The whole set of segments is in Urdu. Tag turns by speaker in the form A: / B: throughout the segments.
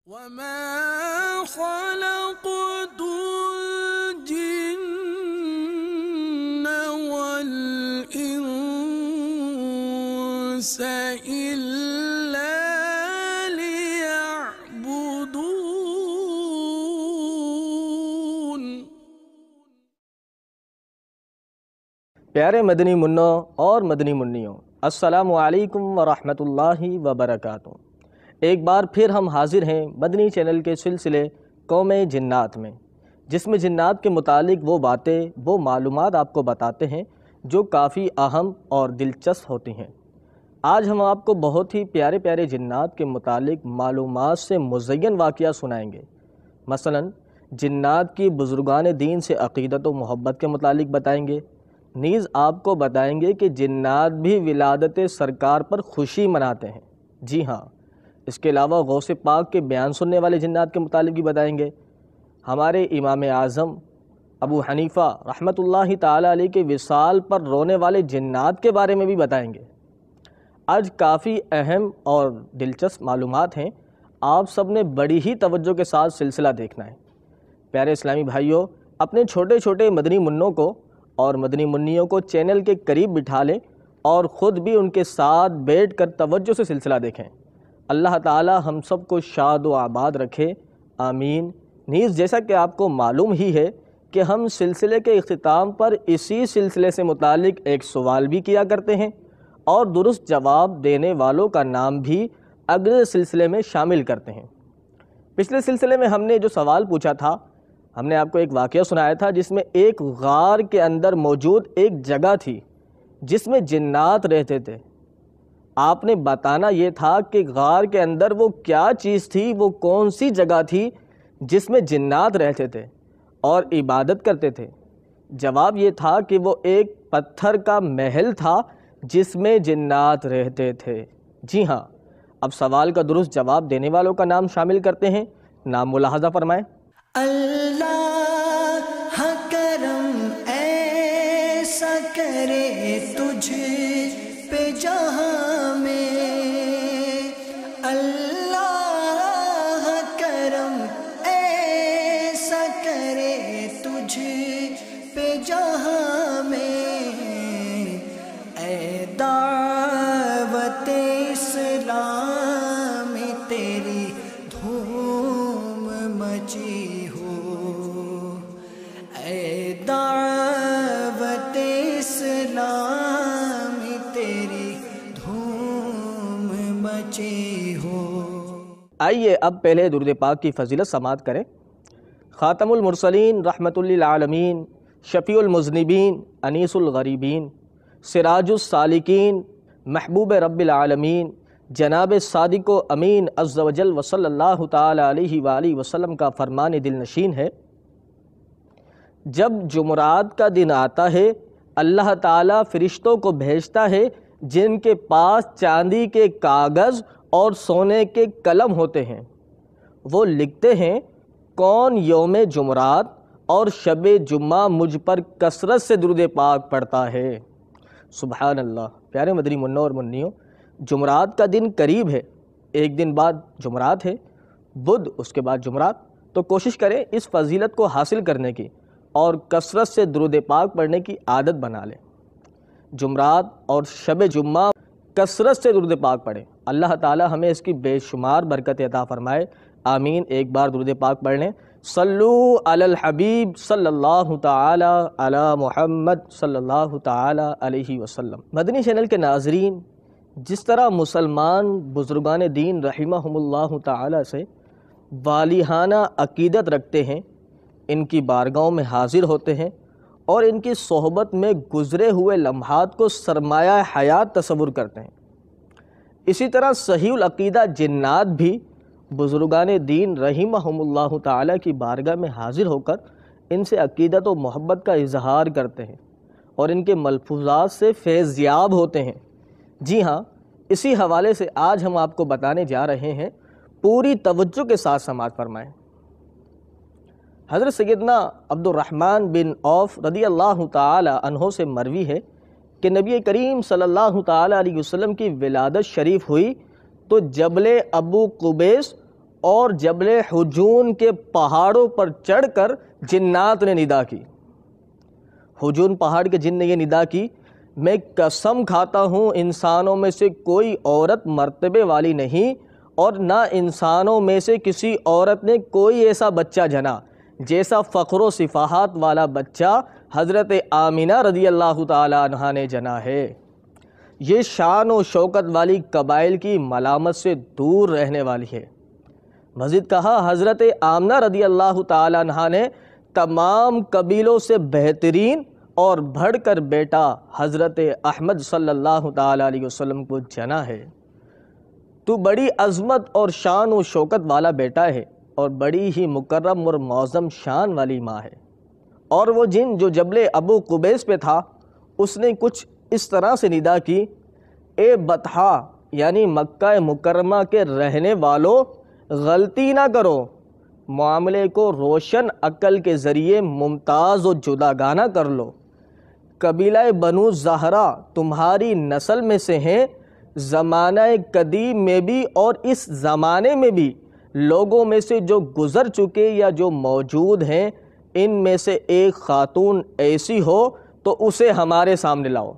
A: وَمَا خَلَقْتُ الْجِنَّ وَالْإِنسَ إِلَّا لِيَعْبُدُونَ۔
B: پیارے مدنی منوں اور مدنی منیوں، السلام علیکم ورحمۃ اللہ وبرکاتہ۔ ایک بار پھر ہم حاضر ہیں مدنی چینل کے سلسلے قوم جنات میں، جس میں جنات کے متعلق وہ باتیں، وہ معلومات آپ کو بتاتے ہیں جو کافی اہم اور دلچسپ ہوتی ہیں۔ آج ہم آپ کو بہت ہی پیارے پیارے جنات کے متعلق معلومات سے مزین واقعہ سنائیں گے۔ مثلا جنات کی بزرگان دین سے عقیدت و محبت کے متعلق بتائیں گے، نیز آپ کو بتائیں گے کہ جنات بھی ولادت سرکار پر خوشی مناتے ہیں۔ جی ہاں، اس کے علاوہ غوث پاک کے بیان سننے والے جنات کے متعلق بھی بتائیں گے۔ ہمارے امام اعظم ابو حنیفہ رحمۃ اللہ تعالیٰ علیہ کے وصال پر رونے والے جنات کے بارے میں بھی بتائیں گے۔ آج کافی اہم اور دلچسپ معلومات ہیں، آپ سب نے بڑی ہی توجہ کے ساتھ سلسلہ دیکھنا ہے۔ پیارے اسلامی بھائیوں، اپنے چھوٹے چھوٹے مدنی منوں کو اور مدنی منیوں کو چینل کے قریب بٹھا لیں اور خود بھی ان کے ساتھ بیٹھ کر توجہ سے سلسلہ دیکھیں۔ اللہ تعالی ہم سب کو شاد و آباد رکھے، آمین۔ نیز جیسا کہ آپ کو معلوم ہی ہے کہ ہم سلسلے کے اختتام پر اسی سلسلے سے متعلق ایک سوال بھی کیا کرتے ہیں اور درست جواب دینے والوں کا نام بھی اگلے سلسلے میں شامل کرتے ہیں۔ پچھلے سلسلے میں ہم نے جو سوال پوچھا تھا، ہم نے آپ کو ایک واقعہ سنایا تھا جس میں ایک غار کے اندر موجود ایک جگہ تھی جس میں جنات رہتے تھے۔ آپ نے بتانا یہ تھا کہ غار کے اندر وہ کیا چیز تھی، وہ کون سی جگہ تھی جس میں جنات رہتے تھے اور عبادت کرتے تھے۔ جواب یہ تھا کہ وہ ایک پتھر کا محل تھا جس میں جنات رہتے تھے۔ جی ہاں، اب سوال کا درست جواب دینے والوں کا نام شامل کرتے ہیں۔ نام ملاحظہ فرمائیں۔
A: اللہ کرم ایسا کرے تجھ پہ جہاں میں، اللہ کرم ایسا کرے تجھ پہ جہاں میں، اے دعوت اسلام تیری دھوم مچی ہو، اے دعوت اسلام تیری دھوم مچی ہو۔
B: آئیے اب پہلے درود پاک کی فضیلت سماعت کریں۔ خاتم المرسلین، رحمت للعالمین، شفیع المذنبین، انیس الغریبین، سراج السالکین، محبوب رب العالمین، جناب صادق و امین عز و جل وصلی اللہ تعالی علیہ وآلہ وسلم کا فرمان دل نشین ہے، جب جمعرات کا دن آتا ہے اللہ تعالیٰ فرشتوں کو بھیجتا ہے جن کے پاس چاندی کے کاغذ اور سونے کے قلم ہوتے ہیں۔ وہ لکھتے ہیں کون یوم جمعرات اور شب جمعہ مجھ پر کثرت سے درود پاک پڑھتا ہے۔ سبحان اللہ۔ پیارے مدنی منوں اور منیوں، جمعرات کا دن قریب ہے، ایک دن بعد جمعرات ہے، بدھ اس کے بعد جمعرات، تو کوشش کریں اس فضیلت کو حاصل کرنے کی اور کثرت سے درود پاک پڑھنے کی عادت بنا لیں۔ جمعرات اور شب جمعہ کثرت سے درود پاک پڑھیں، اللہ تعالی ہمیں اس کی بے شمار برکت عطا فرمائے، آمین۔ ایک بار درود پاک پڑھ لیں۔ صلو علی الحبیب صلی اللہ تعالی علی محمد صلی اللہ تعالی علیہ وسلم۔ مدنی چینل کے ناظرین، جس طرح مسلمان بزرگان دین رحمہم اللہ تعالی سے والہانہ عقیدت رکھتے ہیں، ان کی بارگاہوں میں حاضر ہوتے ہیں اور ان کی صحبت میں گزرے ہوئے لمحات کو سرمایہ حیات تصور کرتے ہیں، اسی طرح صحیح العقیدہ جنات بھی بزرگان دین رحمہم اللہ تعالی کی بارگاہ میں حاضر ہو کر ان سے عقیدت و محبت کا اظہار کرتے ہیں اور ان کے ملفوظات سے فیض یاب ہوتے ہیں۔ جی ہاں، اسی حوالے سے آج ہم آپ کو بتانے جا رہے ہیں، پوری توجہ کے ساتھ سماعت فرمائیں۔ حضرت سیدنا عبد الرحمن بن عوف رضی اللہ تعالی عنہ سے مروی ہے کہ نبی کریم صلی اللہ تعالی علیہ وسلم کی ولادت شریف ہوئی تو جبل ابو قبیس اور جبل حجون کے پہاڑوں پر چڑھ کر جنات نے ندا کی۔ حجون پہاڑ کے جن نے یہ ندا کی، میں قسم کھاتا ہوں انسانوں میں سے کوئی عورت مرتبے والی نہیں، اور نہ انسانوں میں سے کسی عورت نے کوئی ایسا بچہ جنا جیسا فخر و صفاحت والا بچہ حضرت آمینہ رضی اللہ تعالی عنہا نے جنا ہے۔ یہ شان و شوکت والی قبائل کی ملامت سے دور رہنے والی ہے۔ مزید کہا، حضرت آمنہ رضی اللہ تعالی عنہا نے تمام قبیلوں سے بہترین اور بڑھ کر بیٹا حضرت احمد صلی اللہ تعالی علیہ وسلم کو جنا ہے۔ تو بڑی عظمت اور شان و شوکت والا بیٹا ہے اور بڑی ہی مکرم اور معظم شان والی ماں ہے۔ اور وہ جن جو جبل ابو قبیس پہ تھا، اس نے کچھ اس طرح سے ندا کی، اے بطحا یعنی مکہ مکرمہ کے رہنے والوں، غلطی نہ کرو، معاملے کو روشن عقل کے ذریعے ممتاز و جداگانہ کر لو۔ قبیلہ بنو زہرہ تمہاری نسل میں سے ہیں، زمانہ قدیم میں بھی اور اس زمانے میں بھی لوگوں میں سے جو گزر چکے یا جو موجود ہیں، ان میں سے ایک خاتون ایسی ہو تو اسے ہمارے سامنے لاؤ۔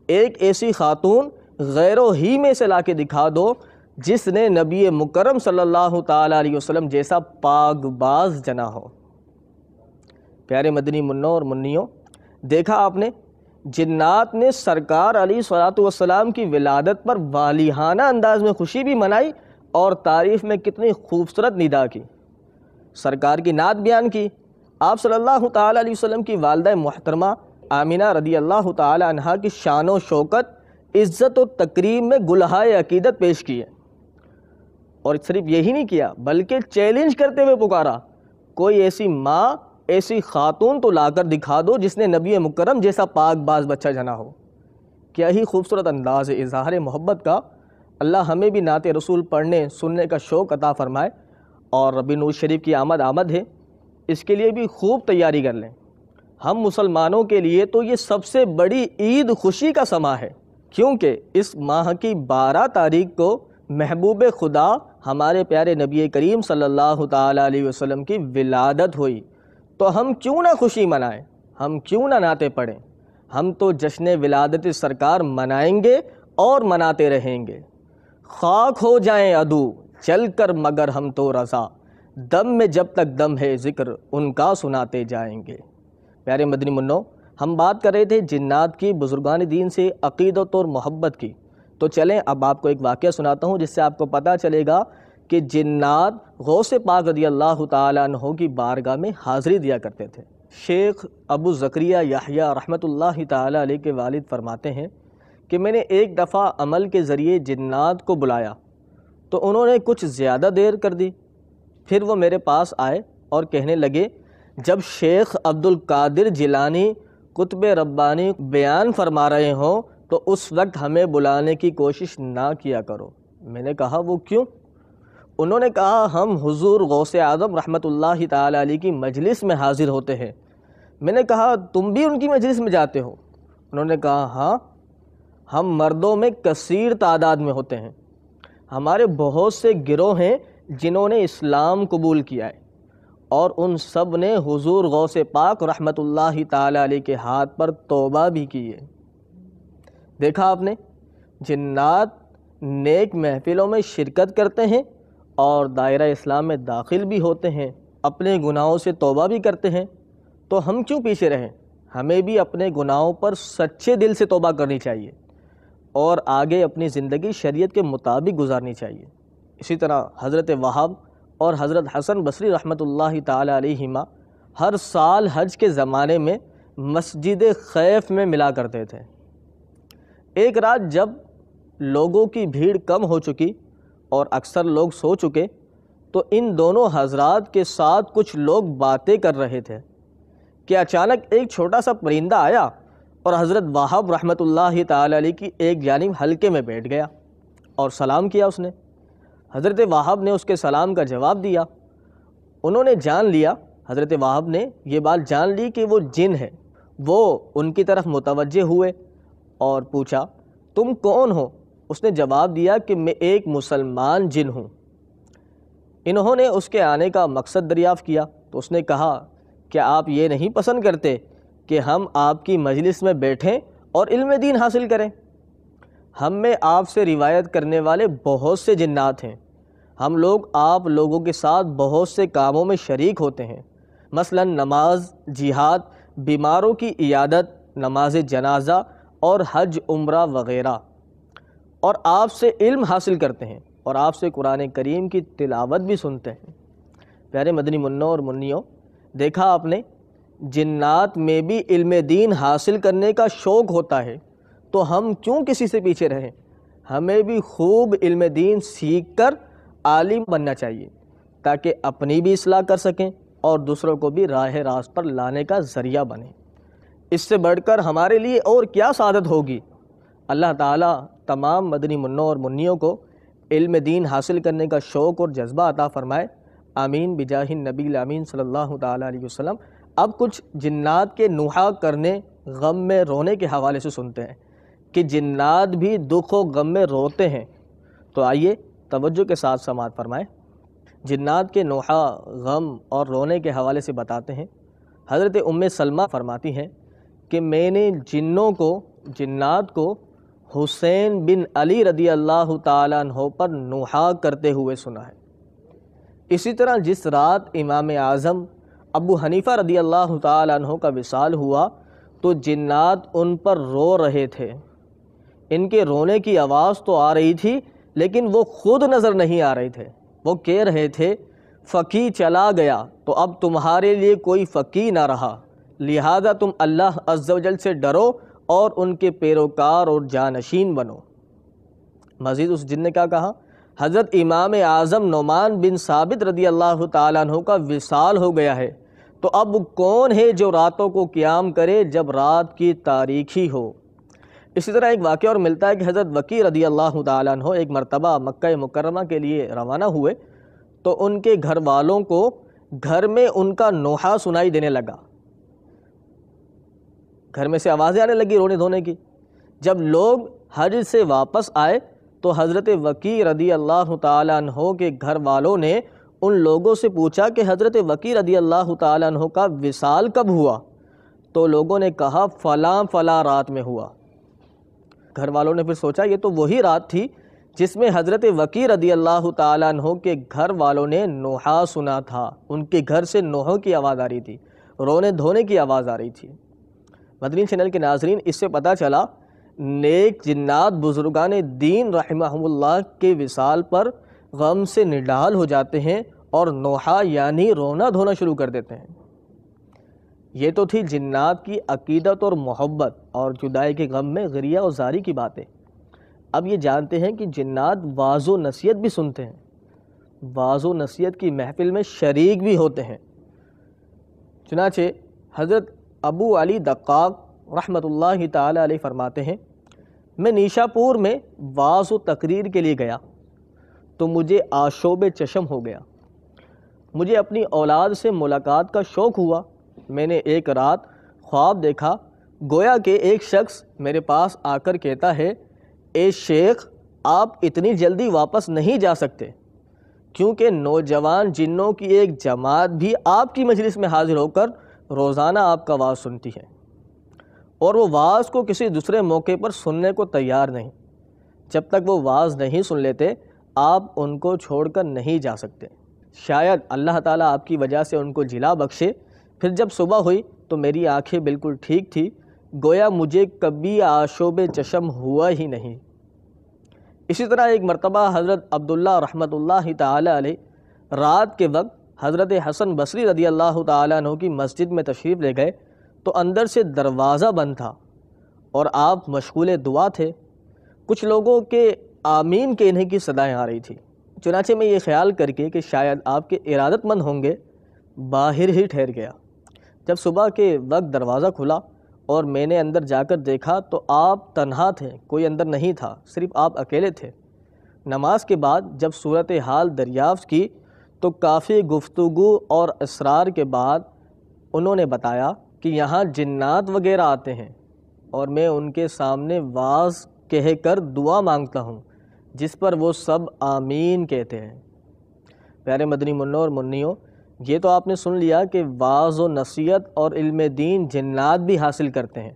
B: ایک ایسی خاتون غیروں ہی میں سے لا کے دکھا دو جس نے نبی مکرم صلی اللہ تعالی علیہ وسلم جیسا پاک باز جنا ہو۔ پیارے مدنی منوں اور منیوں، دیکھا آپ نے، جنات نے سرکار علیہ صلاۃ والسلام کی ولادت پر والیحانہ انداز میں خوشی بھی منائی اور تعریف میں کتنی خوبصورت ندا کی، سرکار کی نعت بیان کی۔ آپ صلی اللہ تعالی علیہ وسلم کی والدہ محترمہ آمینہ رضی اللہ تعالی عنہا کی شان و شوکت، عزت و تکریم میں گلہائے عقیدت پیش کی ہے۔ اور صرف یہی نہیں کیا بلکہ چیلنج کرتے ہوئے پکارا، کوئی ایسی ماں، ایسی خاتون تو لا کر دکھا دو جس نے نبی مکرم جیسا پاک باز بچہ جنا ہو۔ کیا ہی خوبصورت انداز ہے اظہار محبت کا۔ اللہ ہمیں بھی نعت رسول پڑھنے سننے کا شوق عطا فرمائے، اور ربیع نور شریف کی آمد ہے، اس کے لیے بھی خوب تیاری کر لیں۔ ہم مسلمانوں کے لیے تو یہ سب سے بڑی عید خوشی کا سماں ہے، کیونکہ اس ماہ کی 12 تاریخ کو محبوب خدا ہمارے پیارے نبی کریم صلی اللہ تعالی علیہ وسلم کی ولادت ہوئی۔ تو ہم کیوں نہ خوشی منائیں، ہم کیوں نہ نعتیں پڑھیں، ہم تو جشن ولادت سرکار منائیں گے اور مناتے رہیں گے۔ خاک ہو جائیں عدو چل کر مگر ہم تو رضا، دم میں جب تک دم ہے ذکر ان کا سناتے جائیں گے۔ پیارے مدنی منوں، ہم بات کر رہے تھے جنات کی، بزرگان دین سے عقیدت اور محبت کی، تو چلیں اب آپ کو ایک واقعہ سناتا ہوں جس سے آپ کو پتہ چلے گا کہ جنات غوث پاک رضی اللہ تعالیٰ عنہ کی بارگاہ میں حاضری دیا کرتے تھے۔ شیخ ابو زکریا یحییٰ رحمۃ اللہ تعالیٰ علیہ کے والد فرماتے ہیں کہ میں نے ایک دفعہ عمل کے ذریعے جنات کو بلایا تو انہوں نے کچھ زیادہ دیر کر دی، پھر وہ میرے پاس آئے اور کہنے لگے، جب شیخ عبد القادر جیلانی قطب ربانی بیان فرما رہے ہوں تو اس وقت ہمیں بلانے کی کوشش نہ کیا کرو۔ میں نے کہا وہ کیوں؟ انہوں نے کہا ہم حضور غوث اعظم رحمۃ اللہ تعالی علیہ کی مجلس میں حاضر ہوتے ہیں۔ میں نے کہا تم بھی ان کی مجلس میں جاتے ہو؟ انہوں نے کہا ہاں، ہم مردوں میں کثیر تعداد میں ہوتے ہیں، ہمارے بہت سے گروہ ہیں جنہوں نے اسلام قبول کیا ہے، اور ان سب نے حضور غوث پاک رحمۃ اللہ تعالی علیہ کے ہاتھ پر توبہ بھی کی ہے۔ دیکھا آپ نے، جنات نیک محفلوں میں شرکت کرتے ہیں اور دائرہ اسلام میں داخل بھی ہوتے ہیں، اپنے گناہوں سے توبہ بھی کرتے ہیں، تو ہم کیوں پیچھے رہیں؟ ہمیں بھی اپنے گناہوں پر سچے دل سے توبہ کرنی چاہیے اور آگے اپنی زندگی شریعت کے مطابق گزارنی چاہیے۔ اسی طرح حضرت وہاب اور حضرت حسن بصری رحمۃ اللہ تعالی علیہما ہر سال حج کے زمانے میں مسجد خیف میں ملا کرتے تھے۔ ایک رات جب لوگوں کی بھیڑ کم ہو چکی اور اکثر لوگ سو چکے تو ان دونوں حضرات کے ساتھ کچھ لوگ باتیں کر رہے تھے کہ اچانک ایک چھوٹا سا پرندہ آیا اور حضرت وہاب رحمۃ اللہ تعالی علیہ کی ایک جانب حلقے میں بیٹھ گیا اور سلام کیا اس نے۔ حضرت وہاب نے اس کے سلام کا جواب دیا۔ انہوں نے جان لیا، حضرت وہاب نے یہ بات جان لی کہ وہ جن ہے۔ وہ ان کی طرف متوجہ ہوئے اور پوچھا تم کون ہو؟ اس نے جواب دیا کہ میں ایک مسلمان جن ہوں۔ انہوں نے اس کے آنے کا مقصد دریافت کیا تو اس نے کہا کیا آپ یہ نہیں پسند کرتے کہ ہم آپ کی مجلس میں بیٹھیں اور علم دین حاصل کریں؟ ہم میں آپ سے روایت کرنے والے بہت سے جنات ہیں، ہم لوگ آپ لوگوں کے ساتھ بہت سے کاموں میں شریک ہوتے ہیں، مثلا نماز، جہاد، بیماروں کی عیادت، نماز جنازہ اور حج عمرہ وغیرہ، اور آپ سے علم حاصل کرتے ہیں اور آپ سے قرآن کریم کی تلاوت بھی سنتے ہیں۔ پیارے مدنی منوں اور منیوں، دیکھا آپ نے، جنات میں بھی علم دین حاصل کرنے کا شوق ہوتا ہے، تو ہم کیوں کسی سے پیچھے رہیں؟ ہمیں بھی خوب علم دین سیکھ کر عالم بننا چاہیے تاکہ اپنی بھی اصلاح کر سکیں اور دوسروں کو بھی راہ راست پر لانے کا ذریعہ بنیں۔ اس سے بڑھ کر ہمارے لیے اور کیا سعادت ہوگی؟ اللہ تعالیٰ تمام مدنی منوں اور منیوں کو علم دین حاصل کرنے کا شوق اور جذبہ عطا فرمائے، آمین بجاہ النبی الامین صلی اللہ تعالیٰ علیہ وسلم۔ اب کچھ جنات کے نوحہ کرنے، غم میں رونے کے حوالے سے سنتے ہیں کہ جنات بھی دکھ و غم میں روتے ہیں، تو آئیے توجہ کے ساتھ سماعت فرمائیں۔ جنات کے نوحہ، غم اور رونے کے حوالے سے بتاتے ہیں، حضرت ام سلمہ فرماتی ہیں کہ میں نے جنات کو حسین بن علی رضی اللہ تعالیٰ عنہ پر نوحہ کرتے ہوئے سنا ہے۔ اسی طرح جس رات امام اعظم ابو حنیفہ رضی اللہ تعالیٰ عنہ کا وصال ہوا تو جنات ان پر رو رہے تھے۔ ان کے رونے کی آواز تو آ رہی تھی لیکن وہ خود نظر نہیں آ رہے تھے۔ وہ کہہ رہے تھے فقی چلا گیا تو اب تمہارے لیے کوئی فقی نہ رہا، لہذا تم اللہ عز و جل سے ڈرو اور ان کے پیروکار اور جانشین بنو۔ مزید اس جن نے کیا کہا؟ حضرت امام اعظم نعمان بن ثابت رضی اللہ تعالیٰ عنہ کا وصال ہو گیا ہے، تو اب کون ہے جو راتوں کو قیام کرے جب رات کی تاریکی ہو؟ اسی طرح ایک واقعہ اور ملتا ہے کہ حضرت وقی رضی اللہ تعالیٰ عنہ ایک مرتبہ مکہ مکرمہ کے لیے روانہ ہوئے تو ان کے گھر والوں کو گھر میں ان کا نوحہ سنائی دینے لگا، گھر میں سے آوازیں آنے لگی رونے دھونے کی۔ جب لوگ حج سے واپس آئے تو حضرت وقی رضی اللہ تعالیٰ عنہ کے گھر والوں نے ان لوگوں سے پوچھا کہ حضرت وقی رضی اللہ تعالیٰ عنہ کا وصال کب ہوا؟ تو لوگوں نے کہا فلاں فلاں رات میں ہوا۔ گھر والوں نے پھر سوچا یہ تو وہی رات تھی جس میں حضرت وقی رضی اللہ تعالیٰ عنہ کے گھر والوں نے نوحہ سنا تھا، ان کے گھر سے نوحوں کی آواز آ رہی تھی، رونے دھونے کی آواز آ رہی تھی۔ مدنی چینل کے ناظرین، اس سے پتہ چلا نیک جنات بزرگان دین رحمہم اللہ کے وصال پر غم سے نڈال ہو جاتے ہیں اور نوحہ یعنی رونا دھونا شروع کر دیتے ہیں۔ یہ تو تھی جنات کی عقیدت اور محبت اور جدائی کے غم میں غریہ و زاری کی باتیں۔ اب یہ جانتے ہیں کہ جنات واعظ و نصیحت بھی سنتے ہیں، واعظ و نصیحت کی محفل میں شریک بھی ہوتے ہیں۔ چنانچہ حضرت ابو علی دقاق رحمۃ اللہ تعالی علیہ فرماتے ہیں میں نیشا پور میں واعظ و تقریر کے لیے گیا تو مجھے آشوب چشم ہو گیا، مجھے اپنی اولاد سے ملاقات کا شوق ہوا۔ میں نے ایک رات خواب دیکھا، گویا کہ ایک شخص میرے پاس آ کر کہتا ہے اے شیخ آپ اتنی جلدی واپس نہیں جا سکتے، کیونکہ نوجوان جنوں کی ایک جماعت بھی آپ کی مجلس میں حاضر ہو کر روزانہ آپ کا وعظ سنتی ہے، اور وہ وعظ کو کسی دوسرے موقع پر سننے کو تیار نہیں۔ جب تک وہ وعظ نہیں سن لیتے آپ ان کو چھوڑ کر نہیں جا سکتے۔ شاید اللہ تعالیٰ آپ کی وجہ سے ان کو جلا بخشے۔ پھر جب صبح ہوئی تو میری آنکھیں بالکل ٹھیک تھی، گویا مجھے کبھی آشوب چشم ہوا ہی نہیں۔ اسی طرح ایک مرتبہ حضرت عبداللہ رحمۃ اللہ تعالی علیہ رات کے وقت حضرت حسن بصری رضی اللہ تعالیٰ عنہ کی مسجد میں تشریف لے گئے تو اندر سے دروازہ بند تھا اور آپ مشغول دعا تھے۔ کچھ لوگوں کے آمین کہنے کی صدائیں آ رہی تھی، چنانچہ میں یہ خیال کر کے کہ شاید آپ کے ارادت مند ہوں گے باہر ہی ٹھہر گیا۔ جب صبح کے وقت دروازہ کھلا اور میں نے اندر جا کر دیکھا تو آپ تنہا تھے، کوئی اندر نہیں تھا، صرف آپ اکیلے تھے۔ نماز کے بعد جب صورتحال دریافت کی تو کافی گفتگو اور اسرار کے بعد انہوں نے بتایا کہ یہاں جنات وغیرہ آتے ہیں اور میں ان کے سامنے وعظ کہہ کر دعا مانگتا ہوں جس پر وہ سب آمین کہتے ہیں۔ پیارے مدنی منوں اور منیوں، یہ تو آپ نے سن لیا کہ واعظ و نصیحت اور علم دین جنات بھی حاصل کرتے ہیں،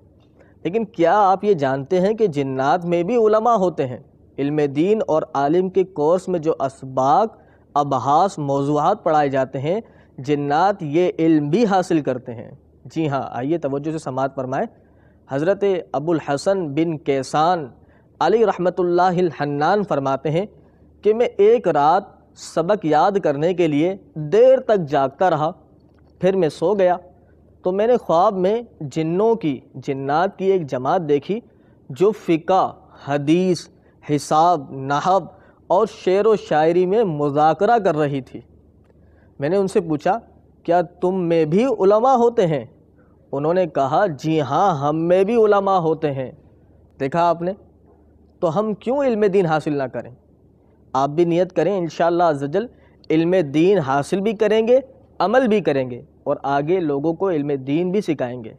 B: لیکن کیا آپ یہ جانتے ہیں کہ جنات میں بھی علماء ہوتے ہیں؟ علم دین اور عالم کے کورس میں جو اسباق، ابحاث، موضوعات پڑھائے جاتے ہیں، جنات یہ علم بھی حاصل کرتے ہیں۔ جی ہاں، آئیے توجہ سے سماعت فرمائیں۔ حضرت ابو الحسن بن کیسان علی رحمۃ اللہ الحنان فرماتے ہیں کہ میں ایک رات سبق یاد کرنے کے لیے دیر تک جاگتا رہا، پھر میں سو گیا تو میں نے خواب میں جنات کی ایک جماعت دیکھی جو فقہ، حدیث، حساب، نحو اور شعر و شاعری میں مذاکرہ کر رہی تھی۔ میں نے ان سے پوچھا، کیا تم میں بھی علماء ہوتے ہیں؟ انہوں نے کہا، جی ہاں، ہم میں بھی علماء ہوتے ہیں۔ دیکھا آپ نے، تو ہم کیوں علم دین حاصل نہ کریں؟ آپ بھی نیت کریں، انشاءاللہ عزوجل علم دین حاصل بھی کریں گے، عمل بھی کریں گے، اور آگے لوگوں کو علم دین بھی سکھائیں گے۔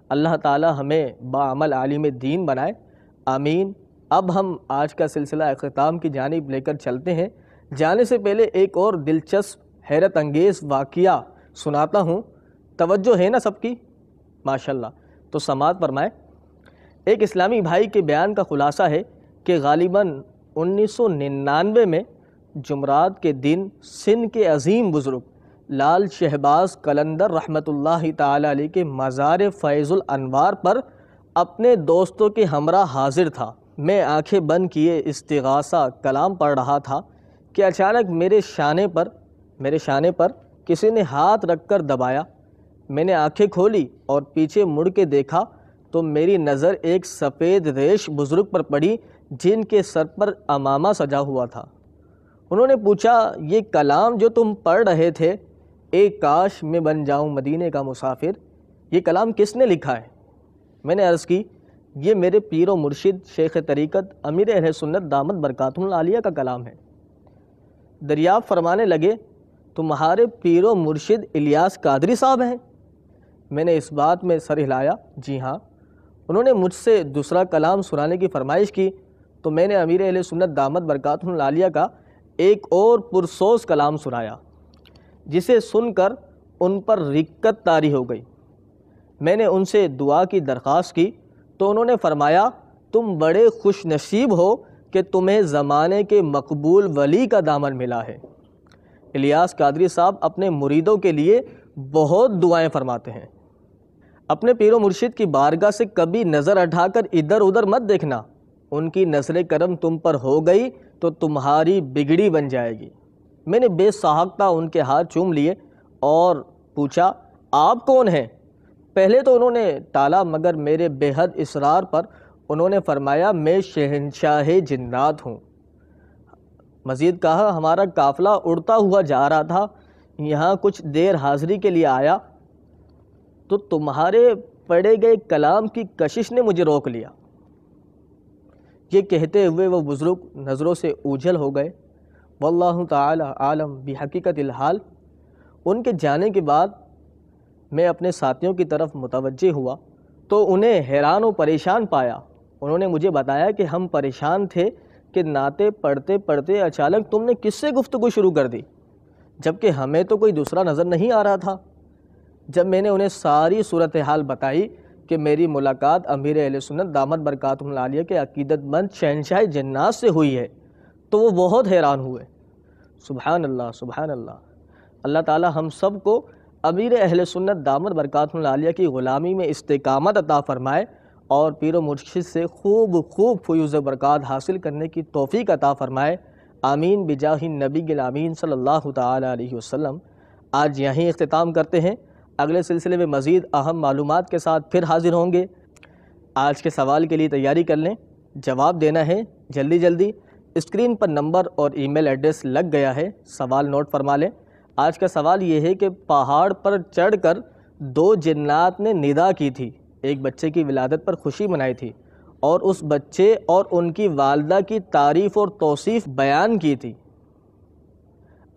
B: اللہ تعالی ہمیں باعمل عالم دین بنائے، آمین۔ اب ہم آج کا سلسلہ اختتام کی جانب لے کر چلتے ہیں۔ جانے سے پہلے ایک اور دلچسپ، حیرت انگیز واقعہ سناتا ہوں، توجہ ہے نا سب کی؟ ماشاءاللہ، تو سماعت فرمائیں۔ ایک اسلامی بھائی کے بیان کا خلاصہ ہے کہ غالباً 1999 میں جمعرات کے دن سندھ کے عظیم بزرگ لال شہباز قلندر رحمۃ اللہ تعالی علیہ کے مزار فیض الانوار پر اپنے دوستوں کے ہمراہ حاضر تھا۔ میں آنکھیں بند کیے استغاثہ کلام پڑھ رہا تھا کہ اچانک میرے شانے پر کسی نے ہاتھ رکھ کر دبایا۔ میں نے آنکھیں کھولی اور پیچھے مڑ کے دیکھا تو میری نظر ایک سفید ریش بزرگ پر پڑی جن کے سر پر عمامہ سجا ہوا تھا۔ انہوں نے پوچھا، یہ کلام جو تم پڑھ رہے تھے، ایک کاش میں بن جاؤں مدینے کا مسافر، یہ کلام کس نے لکھا ہے؟ میں نے عرض کی، یہ میرے پیر و مرشد شیخ طریقت امیر اہل سنت دامت برکاتہم العالیہ کا کلام ہے۔ دریافت فرمانے لگے، تمہارے پیر و مرشد الیاس قادری صاحب ہیں؟ میں نے اس بات میں سر ہلایا، جی ہاں۔ انہوں نے مجھ سے دوسرا کلام سنانے کی فرمائش کی تو میں نے امیر اہل سنت دامت برکاتہم العالیہ کا ایک اور پرسوز کلام سنایا، جسے سن کر ان پر رقت طاری ہو گئی۔ میں نے ان سے دعا کی درخواست کی تو انہوں نے فرمایا، تم بڑے خوش نصیب ہو کہ تمہیں زمانے کے مقبول ولی کا دامن ملا ہے۔ الیاس قادری صاحب اپنے مریدوں کے لیے بہت دعائیں فرماتے ہیں۔ اپنے پیر و مرشد کی بارگاہ سے کبھی نظر اٹھا کر ادھر ادھر مت دیکھنا، ان کی نظر کرم تم پر ہو گئی تو تمہاری بگڑی بن جائے گی۔ میں نے بے ساختہ ان کے ہاتھ چوم لیے اور پوچھا، آپ کون ہیں؟ پہلے تو انہوں نے ٹالا، مگر میرے بے حد اصرار پر انہوں نے فرمایا، میں شہنشاہ جنات ہوں۔ مزید کہا، ہمارا قافلہ اڑتا ہوا جا رہا تھا، یہاں کچھ دیر حاضری کے لیے آیا تو تمہارے پڑھے گئے کلام کی کشش نے مجھے روک لیا۔ یہ کہتے ہوئے وہ بزرگ نظروں سے اوجھل ہو گئے۔ واللہ تعالی عالم بحقیقت الحال۔ ان کے جانے کے بعد میں اپنے ساتھیوں کی طرف متوجہ ہوا تو انہیں حیران و پریشان پایا۔ انہوں نے مجھے بتایا کہ ہم پریشان تھے کہ نعتیں پڑھتے پڑھتے اچانک تم نے کس سے گفتگو شروع کر دی، جبکہ ہمیں تو کوئی دوسرا نظر نہیں آ رہا تھا۔ جب میں نے انہیں ساری صورتحال بتائی کہ میری ملاقات امیر اہل سنت دامت برکاتہم العالیہ کے عقیدت مند شہنشاہ جنات سے ہوئی ہے تو وہ بہت حیران ہوئے۔ سبحان اللہ، سبحان اللہ۔ اللہ تعالی ہم سب کو امیر اہل سنت دامت برکاتہم العالیہ کی غلامی میں استقامت عطا فرمائے اور پیر و مرشد سے خوب فیوز برکات حاصل کرنے کی توفیق عطا فرمائے، آمین بجاہ النبی الامین صلی اللہ تعالی علیہ وسلم۔ آج یہیں اختتام کرتے ہیں، اگلے سلسلے میں مزید اہم معلومات کے ساتھ پھر حاضر ہوں گے۔ آج کے سوال کے لیے تیاری کر لیں، جواب دینا ہے جلدی۔ اسکرین پر نمبر اور ای میل ایڈریس لگ گیا ہے، سوال نوٹ فرما لیں۔ آج کا سوال یہ ہے کہ پہاڑ پر چڑھ کر 2 جنات نے ندا کی تھی، ایک بچے کی ولادت پر خوشی منائی تھی اور اس بچے اور ان کی والدہ کی تعریف اور توصیف بیان کی تھی۔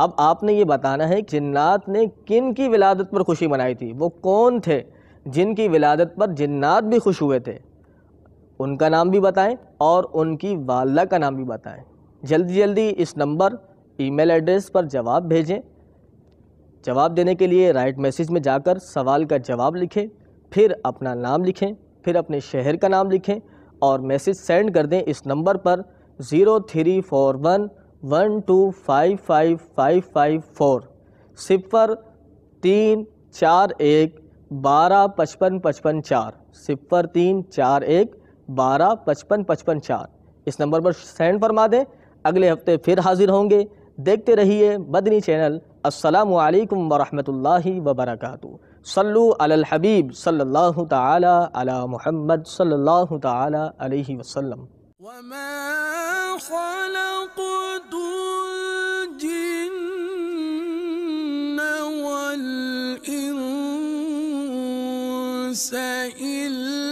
B: اب آپ نے یہ بتانا ہے کہ جنات نے کن کی ولادت پر خوشی منائی تھی، وہ کون تھے جن کی ولادت پر جنات بھی خوش ہوئے تھے، ان کا نام بھی بتائیں اور ان کی والدہ کا نام بھی بتائیں۔ جلدی اس نمبر ای میل ایڈریس پر جواب بھیجیں۔ جواب دینے کے لیے رائٹ میسیج میں جا کر سوال کا جواب لکھیں، پھر اپنا نام لکھیں، پھر اپنے شہر کا نام لکھیں اور میسیج سینڈ کر دیں اس نمبر پر 034112555554 0341125554 0341125554 اس نمبر پر سینڈ فرما دیں۔ اگلے ہفتے پھر حاضر ہوں گے۔ دیکھتے رہیے مدنی چینل۔ السلام علیکم ورحمۃ اللہ وبرکاتہ۔ صلو علی الحبیب صلی اللہ تعالی علی محمد صلی اللہ تعالی علیہ وسلم۔
A: وما خلقت الجن والإنس إلا